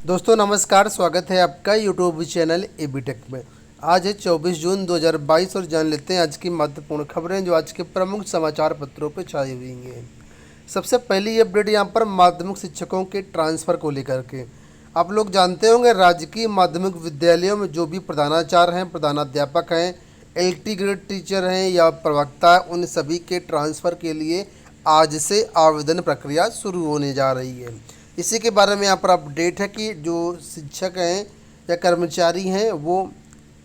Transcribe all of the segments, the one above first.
दोस्तों नमस्कार, स्वागत है आपका यूट्यूब चैनल एबीटेक में। आज है 24 जून 2022 और जान लेते हैं आज की महत्वपूर्ण खबरें जो आज के प्रमुख समाचार पत्रों पर छाई हुई हैं। सबसे पहली अपडेट यहाँ पर माध्यमिक शिक्षकों के ट्रांसफ़र को लेकर के। आप लोग जानते होंगे राजकीय माध्यमिक विद्यालयों में जो भी प्रधानाचार्य हैं, प्रधानाध्यापक हैं, एलटी ग्रेड टीचर हैं या प्रवक्ता, उन सभी के ट्रांसफ़र के लिए आज से आवेदन प्रक्रिया शुरू होने जा रही है। इसी के बारे में यहाँ पर अपडेट है कि जो शिक्षक हैं या कर्मचारी हैं वो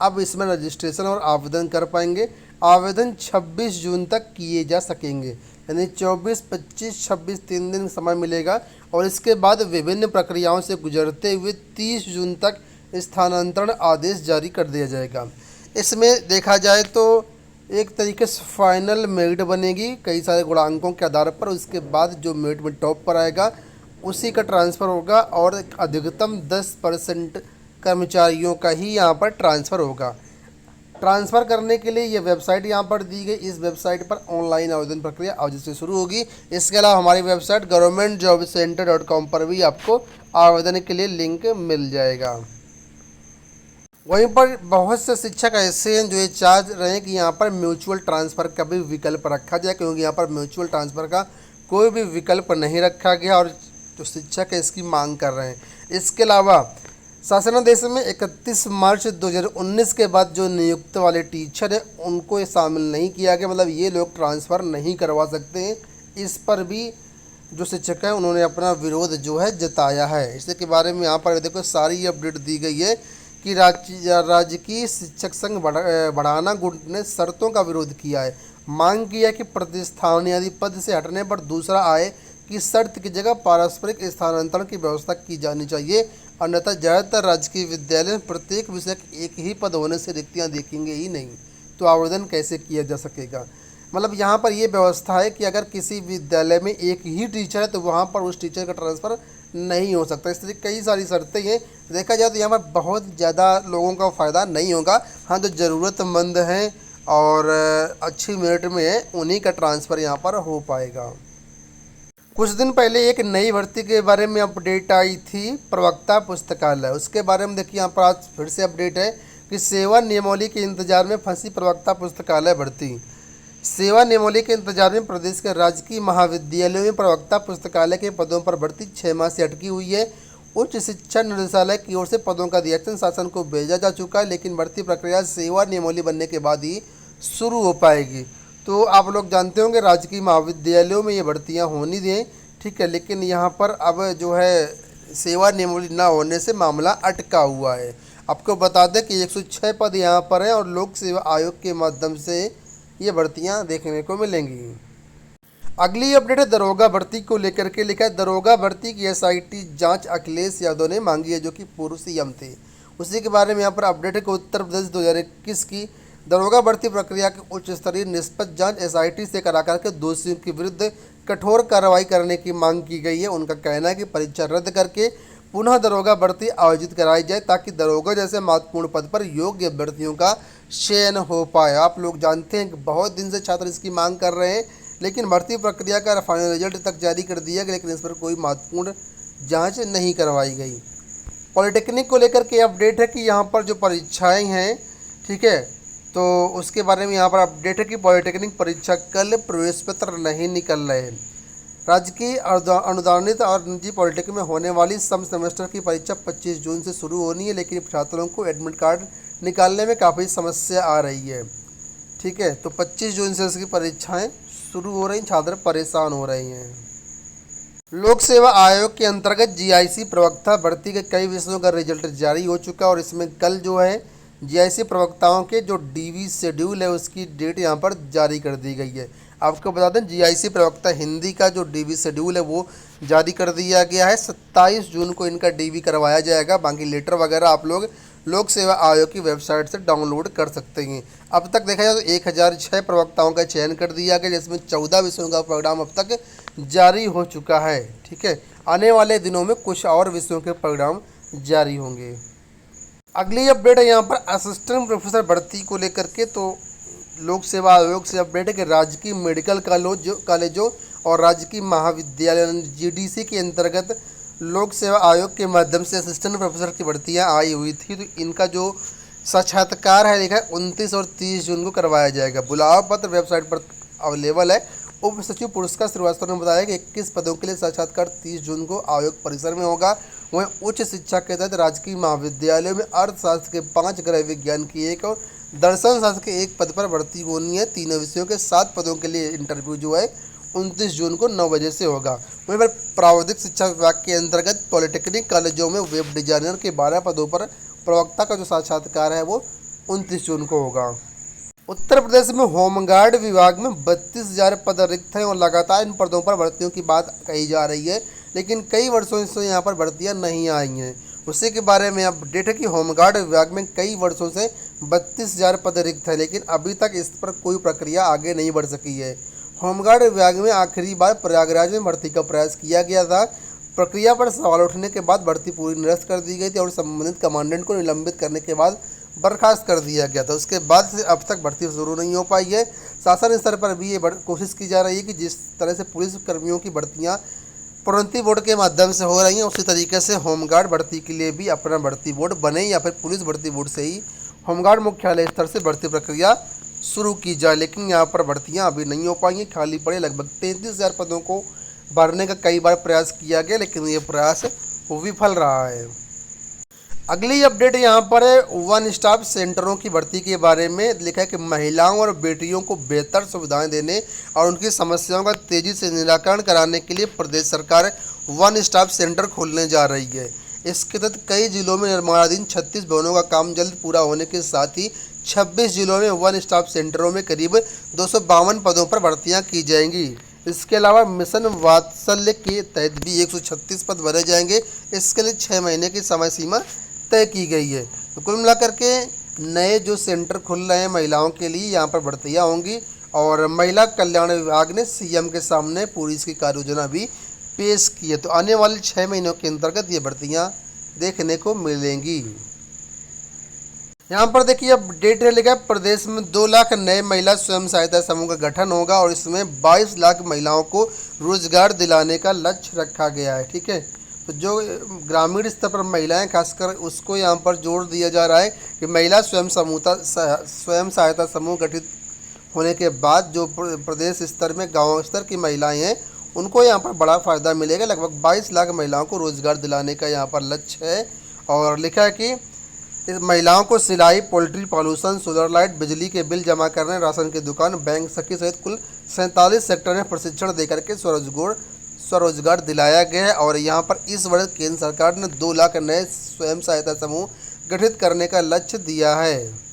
अब इसमें रजिस्ट्रेशन और आवेदन कर पाएंगे। आवेदन 26 जून तक किए जा सकेंगे, यानी 24, 25, 26 3 दिन समय मिलेगा और इसके बाद विभिन्न प्रक्रियाओं से गुजरते हुए 30 जून तक स्थानांतरण आदेश जारी कर दिया जाएगा। इसमें देखा जाए तो एक तरीके से फाइनल मेरिट बनेगी कई सारे गुणांकों के आधार पर। उसके बाद जो मेरिट में टॉप पर आएगा उसी का ट्रांसफ़र होगा और अधिकतम 10% कर्मचारियों का ही यहाँ पर ट्रांसफ़र होगा। ट्रांसफ़र करने के लिए ये वेबसाइट यहाँ पर दी गई। इस वेबसाइट पर ऑनलाइन आवेदन प्रक्रिया आज से शुरू होगी। इसके अलावा हमारी वेबसाइट governmentjobcenter.com पर भी आपको आवेदन के लिए लिंक मिल जाएगा। वहीं पर बहुत से शिक्षक ऐसे हैं जो ये चाह रहे हैं कि यहाँ पर म्यूचुअल ट्रांसफ़र का भी विकल्प रखा जाए, क्योंकि यहाँ पर म्यूचुअल ट्रांसफ़र का कोई भी विकल्प नहीं रखा गया और जो शिक्षक है इसकी मांग कर रहे हैं। इसके अलावा शासनादेश में 31 मार्च 2019 के बाद जो नियुक्त वाले टीचर हैं उनको ये शामिल नहीं किया गया, मतलब ये लोग ट्रांसफ़र नहीं करवा सकते हैं। इस पर भी जो शिक्षक हैं उन्होंने अपना विरोध जो है जताया है। इसके बारे में यहाँ पर देखो सारी अपडेट दी गई है कि राजकीय शिक्षक संघ बढ़ाना गुट ने शर्तों का विरोध किया है। मांग किया कि प्रतिस्थान यदि पद से हटने पर दूसरा आए की शर्त की जगह पारस्परिक स्थानांतरण की व्यवस्था की जानी चाहिए, अन्यथा ज़्यादातर राजकीय विद्यालय में प्रत्येक विषय एक ही पद होने से रिक्तियाँ देखेंगे ही नहीं, तो आवेदन कैसे किया जा सकेगा। मतलब यहाँ पर ये व्यवस्था है कि अगर किसी विद्यालय में एक ही टीचर है तो वहाँ पर उस टीचर का ट्रांसफ़र नहीं हो सकता। इस तरह कई सारी शर्तें हैं। देखा जाए तो यहाँ पर बहुत ज़्यादा लोगों का फ़ायदा नहीं होगा। हाँ, जो ज़रूरतमंद हैं और अच्छी मेरिट में है उन्हीं का ट्रांसफ़र यहाँ पर हो पाएगा। कुछ दिन पहले एक नई भर्ती के बारे में अपडेट आई थी, प्रवक्ता पुस्तकालय। उसके बारे में देखिए यहाँ पर आज फिर से अपडेट है कि सेवा नियमावली के इंतजार में फंसी प्रवक्ता पुस्तकालय भर्ती। सेवा नियमावली के इंतजार में प्रदेश के राजकीय महाविद्यालयों में प्रवक्ता पुस्तकालय के पदों पर भर्ती 6 माह से अटकी हुई है। उच्च शिक्षा निदेशालय की ओर से पदों का रिएक्शन शासन को भेजा जा चुका है, लेकिन भर्ती प्रक्रिया सेवा नियमावली बनने के बाद ही शुरू हो पाएगी। तो आप लोग जानते होंगे राजकीय महाविद्यालयों में ये भर्तियां होनी दें, ठीक है, लेकिन यहाँ पर अब जो है सेवा नियमावली ना होने से मामला अटका हुआ है। आपको बता दें कि 106 पद यहाँ पर हैं और लोक सेवा आयोग के माध्यम से ये भर्तियां देखने को मिलेंगी। अगली अपडेट है दरोगा भर्ती को लेकर के। लिखा है दरोगा भर्ती की एसआईटी जांच अखिलेश यादव ने मांगी है, जो कि पूर्व सीएम थे। उसी के बारे में यहाँ पर अपडेट है कि उत्तर प्रदेश 2021 की दरोगा भर्ती प्रक्रिया की उच्च स्तरीय निष्पक्ष जांच एसआईटी से करा करके दोषियों के विरुद्ध कठोर कार्रवाई करने की मांग की गई है। उनका कहना है कि परीक्षा रद्द करके पुनः दरोगा भर्ती आयोजित कराई जाए ताकि दरोगा जैसे महत्वपूर्ण पद पर योग्य अभ्यर्थियों का चयन हो पाए। आप लोग जानते हैं कि बहुत दिन से छात्र इसकी मांग कर रहे हैं, लेकिन भर्ती प्रक्रिया का फाइनल रिजल्ट तक जारी कर दिया गया, लेकिन इस पर कोई महत्वपूर्ण जाँच नहीं करवाई गई। पॉलिटेक्निक को लेकर के अपडेट है कि यहाँ पर जो परीक्षाएँ हैं, ठीक है, तो उसके बारे में यहाँ पर अपडेट है कि पॉलिटेक्निक परीक्षा कल प्रवेश पत्र नहीं निकल रहे। राजकीय अनुदानित और निजी पॉलिटेक्निक में होने वाली सम सेमेस्टर की परीक्षा 25 जून से शुरू होनी है, लेकिन छात्रों को एडमिट कार्ड निकालने में काफ़ी समस्या आ रही है। ठीक है, तो 25 जून से इसकी परीक्षाएं शुरू हो रही, छात्र परेशान हो रहे हैं। लोक सेवा आयोग के अंतर्गत जीआईसी प्रवक्ता भर्ती के कई विषयों का रिजल्ट जारी हो चुका और इसमें कल जो है जीआईसी प्रवक्ताओं के जो डीवी शेड्यूल है उसकी डेट यहाँ पर जारी कर दी गई है। आपको बता दें जीआईसी प्रवक्ता हिंदी का जो डीवी शेड्यूल है वो जारी कर दिया गया है। 27 जून को इनका डीवी करवाया जाएगा। बाकी लेटर वगैरह आप लोग लोक सेवा आयोग की वेबसाइट से डाउनलोड कर सकते हैं। अब तक देखा जाए तो 1006 प्रवक्ताओं का चयन कर दिया गया, जिसमें 14 विषयों का प्रोग्राम अब तक जारी हो चुका है। ठीक है, आने वाले दिनों में कुछ और विषयों के प्रोग्राम जारी होंगे। अगली अपडेट है यहाँ पर असिस्टेंट प्रोफेसर भर्ती को लेकर के। तो लोक सेवा आयोग से अपडेट है कि राजकीय मेडिकल कॉलेजों और राजकीय महाविद्यालय जीडीसी के अंतर्गत लोक सेवा आयोग के माध्यम से असिस्टेंट प्रोफेसर की भर्तियां आई हुई थी, तो इनका जो साक्षात्कार है लिखा है 29 और 30 जून को करवाया जाएगा। बुलावा पत्र वेबसाइट पर अवेलेबल है। उप सचिव पुरस्कार श्रीवास्तव ने बताया कि 21 पदों के लिए साक्षात्कार 30 जून को आयोग परिसर में होगा। वहीं उच्च शिक्षा के तहत राजकीय महाविद्यालयों में अर्थशास्त्र के 5, गृह विज्ञान की 1 और दर्शन शास्त्र के 1 पद पर भर्ती होनी है। तीनों विषयों के 7 पदों के लिए इंटरव्यू जो है 29 जून को 9 बजे से होगा। वहीं पर प्राविधिक शिक्षा विभाग के अंतर्गत पॉलिटेक्निक कॉलेजों में वेब डिजाइनर के 12 पदों पर प्रवक्ता का जो साक्षात्कार है वो 29 जून को होगा। उत्तर प्रदेश में होमगार्ड विभाग में 32,000 पद रिक्त हैं और लगातार इन पदों पर भर्तियों की बात कही जा रही है, लेकिन कई वर्षों से यहाँ पर भर्तियाँ नहीं आई हैं। उसी के बारे में अपडेट है कि होमगार्ड विभाग में कई वर्षों से 32,000 पद रिक्त है, लेकिन अभी तक इस पर कोई प्रक्रिया आगे नहीं बढ़ सकी है। होमगार्ड विभाग में आखिरी बार प्रयागराज में भर्ती का प्रयास किया गया था। प्रक्रिया पर सवाल उठने के बाद भर्ती पूरी निरस्त कर दी गई थी और संबंधित कमांडेंट को निलंबित करने के बाद बर्खास्त कर दिया गया था। उसके बाद से अब तक भर्ती शुरू नहीं हो पाई है। शासन स्तर पर भी ये कोशिश की जा रही है कि जिस तरह से पुलिस कर्मियों की भर्तियाँ प्रोन्नति बोर्ड के माध्यम से हो रही हैं, उसी तरीके से होमगार्ड भर्ती के लिए भी अपना भर्ती बोर्ड बने या फिर पुलिस भर्ती बोर्ड से ही होमगार्ड मुख्यालय स्तर से भर्ती प्रक्रिया शुरू की जाए। लेकिन यहाँ पर भर्तियाँ अभी नहीं हो पाई हैं। खाली पड़े लगभग 33,000 पदों को भरने का कई बार प्रयास किया गया, लेकिन ये प्रयास विफल रहा है। अगली अपडेट यहाँ पर है वन स्टॉप सेंटरों की भर्ती के बारे में। लिखा है कि महिलाओं और बेटियों को बेहतर सुविधाएं देने और उनकी समस्याओं का तेजी से निराकरण कराने के लिए प्रदेश सरकार वन स्टॉप सेंटर खोलने जा रही है। इसके तहत कई जिलों में निर्माणाधीन 36 भवनों का काम जल्द पूरा होने के साथ ही 26 जिलों में वन स्टॉप सेंटरों में करीब 252 पदों पर भर्तियाँ की जाएंगी। इसके अलावा मिशन वात्सल्य के तहत भी 136 पद भरे जाएंगे। इसके लिए 6 महीने की समय सीमा तय की गई है। तो कुल मिलाकर के नए जो सेंटर खुल रहे हैं महिलाओं के लिए, यहाँ पर भर्तियाँ होंगी और महिला कल्याण विभाग ने सीएम के सामने पूरी इसकी कार्य योजना भी पेश की है। तो आने वाले 6 महीनों के अंतर्गत ये भर्तियाँ देखने को मिलेंगी। यहाँ पर देखिए अपडेट है लिखा है प्रदेश में 2 लाख नए महिला स्वयं सहायता समूह का गठन होगा और इसमें 22 लाख महिलाओं को रोजगार दिलाने का लक्ष्य रखा गया है। ठीक है, तो जो ग्रामीण स्तर पर महिलाएं खासकर उसको यहाँ पर जोर दिया जा रहा है कि महिला स्वयं सहायता समूह गठित होने के बाद जो प्रदेश स्तर में गांव स्तर की महिलाएं हैं उनको यहाँ पर बड़ा फ़ायदा मिलेगा। लगभग 22 लाख महिलाओं को रोजगार दिलाने का यहाँ पर लक्ष्य है। और लिखा है कि इस महिलाओं को सिलाई, पोल्ट्री पॉल्यूशन, सोलर लाइट, बिजली के बिल जमा करने, राशन की दुकान, बैंक सखी सहित कुल 47 सेक्टर में प्रशिक्षण देकर के स्वरोजगार दिलाया गया है। और यहाँ पर इस वर्ष केंद्र सरकार ने 2 लाख नए स्वयं सहायता समूह गठित करने का लक्ष्य दिया है।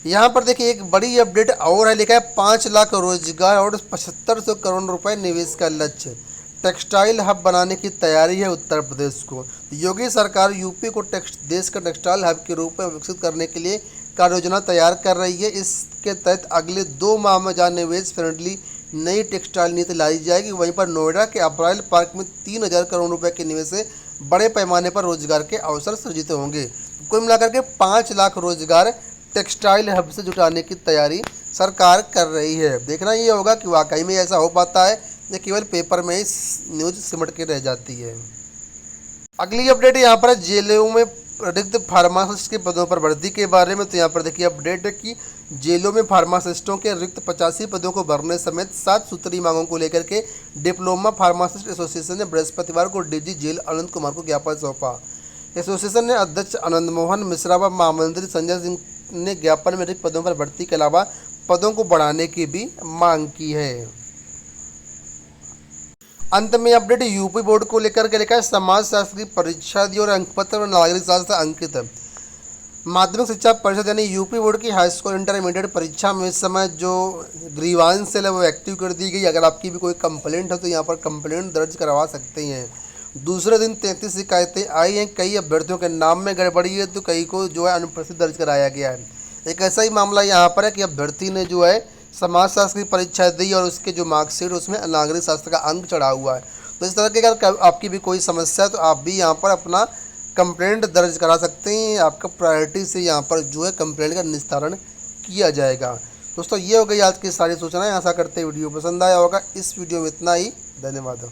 यहाँ पर देखिए एक बड़ी अपडेट और है, लिखा है 5 लाख रोजगार और 7500 करोड़ रुपए निवेश का लक्ष्य। टेक्सटाइल हब बनाने की तैयारी है उत्तर प्रदेश को। योगी सरकार यूपी को देश का टेक्सटाइल हब के रूप में विकसित करने के लिए कार्य योजना तैयार कर रही है। इसके तहत अगले 2 माह में जहाँ निवेश फ्रेंडली नई टेक्सटाइल नीति लाई जाएगी, वहीं पर नोएडा के अपराइल पार्क में 3000 करोड़ रुपए के निवेश से बड़े पैमाने पर रोजगार के अवसर सृजित होंगे। कुल मिलाकर के 5 लाख रोजगार टेक्सटाइल हब से जुटाने की तैयारी सरकार कर रही है। देखना ये होगा कि वाकई में ऐसा हो पाता है या केवल पेपर में ही न्यूज़ सिमट के रह जाती है। अगली अपडेट यहाँ पर जेलों में रिक्त फार्मासिस्ट के पदों पर भर्ती के बारे में। तो यहाँ पर देखिए अपडेट है कि जेलों में फार्मासिस्टों के रिक्त 85 पदों को भरने समेत 7 सूत्री मांगों को लेकर के डिप्लोमा फार्मासिस्ट एसोसिएशन ने बृहस्पतिवार को डीजी जेल आनंद कुमार को ज्ञापन सौंपा। एसोसिएशन ने अध्यक्ष आनंद मोहन मिश्रा व महामंत्री संजय सिंह ने ज्ञापन में रिक्त पदों पर भर्ती के अलावा पदों को बढ़ाने की भी मांग की है। अंत में अपडेट यूपी बोर्ड को लेकर के लिखा है समाज शास्त्र की परीक्षा दी और अंकपत्र और नागरिक शास्त्र अंकित। माध्यमिक शिक्षा परिषद यानी यूपी बोर्ड की हाई स्कूल इंटरमीडिएट परीक्षा में इस समय जो ग्रीवांस सेल है वो एक्टिव कर दी गई। अगर आपकी भी कोई कंप्लेंट है तो यहाँ पर कंप्लेंट दर्ज करवा सकते हैं। दूसरे दिन 33 शिकायतें आई हैं। कई अभ्यर्थियों के नाम में गड़बड़ी है तो कई को जो है अनुपस्थित दर्ज कराया गया है। एक ऐसा ही मामला यहाँ पर है कि अभ्यर्थी ने जो है समाज शास्त्र की परीक्षा दी और उसके जो मार्कशीट उसमें नागरिक शास्त्र का अंक चढ़ा हुआ है। तो इस तरह की अगर आपकी भी कोई समस्या है तो आप भी यहाँ पर अपना कंप्लेंट दर्ज करा सकते हैं। आपका प्रायोरिटी से यहाँ पर जो है कंप्लेंट का निस्तारण किया जाएगा। दोस्तों ये हो गई आज की सारी सूचनाएं। आशा करते हैं वीडियो पसंद आया होगा। इस वीडियो में इतना ही। धन्यवाद।